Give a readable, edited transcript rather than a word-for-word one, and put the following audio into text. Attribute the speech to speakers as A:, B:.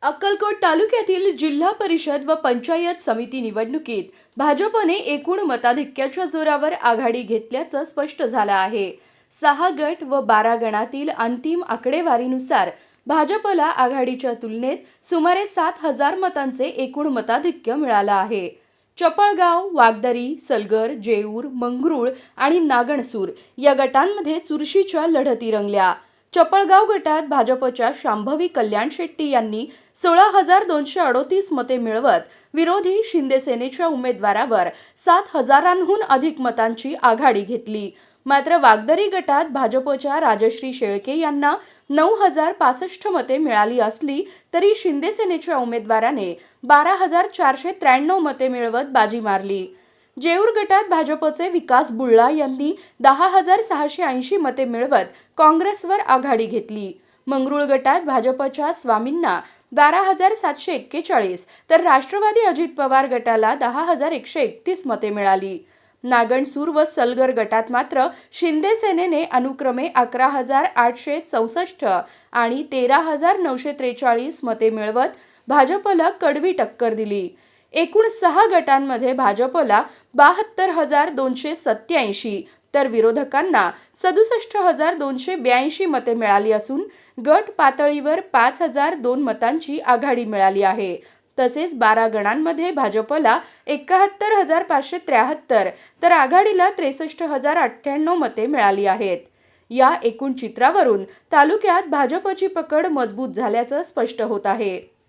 A: अक्कलकोट तालुक्यातील जिल्हा परिषद व पंचायत समिती निवडणुकीत भाजपने एकूण मताधिक्याच्या जोरावर आघाडी घेतल्याचं स्पष्ट झालं आहे। 6 गट व 12 गणातील अंतिम आकडेवारीनुसार भाजपला आघाडीच्या तुलनेत सुमारे 7,000 मतांचे एकूण मताधिक्य मिळालं आहे। चपळगाव, वागदरी, सलगर, जेऊर, मंगरुळ आणि नागणसूर या गटांमध्ये चुरशीच्या लढती रंगल्या। चपळगाव गटात भाजपच्या शांभवी कल्याण शेट्टी यांनी 16,238 मते मिळवत विरोधी शिंदे सेनेच्या उमेदवारावर 7,000हून अधिक मतांची आघाडी घेतली। मात्र वागदरी गटात भाजपच्या राजश्री शेळके यांना 9,065 मते मिळाली असली तरी शिंदे सेनेच्या उमेदवाराने 12,493 मते मिळवत बाजी मारली। जेऊर गटात भाजपचे विकास बुल्ला यांनी 10,680 मते मिळवत काँग्रेसवर आघाडी घेतली। मंगरुळ गटात भाजपच्या स्वामींना 12,741 तर राष्ट्रवादी अजित पवार गटाला 10,131 मते मिळाली। नागणसूर व सलगर गटात मात्र शिंदे सेनेने अनुक्रमे 11,864 आणि 13,943 मते मिळवत भाजपला कडवी टक्कर दिली। एकूण 6 गटांमध्ये भाजपला 72,287 तर विरोधकांना 67,282 मते मिळाली असून गट पातळीवर 5,002 मतांची आघाडी मिळाली आहे। तसेच 12 गणांमध्ये भाजपला 71,573 तर आघाडीला 63,098 मते मिळाली आहेत। या एकूण चित्रावरून तालुक्यात भाजपची पकड मजबूत झाल्याचं स्पष्ट होत आहे।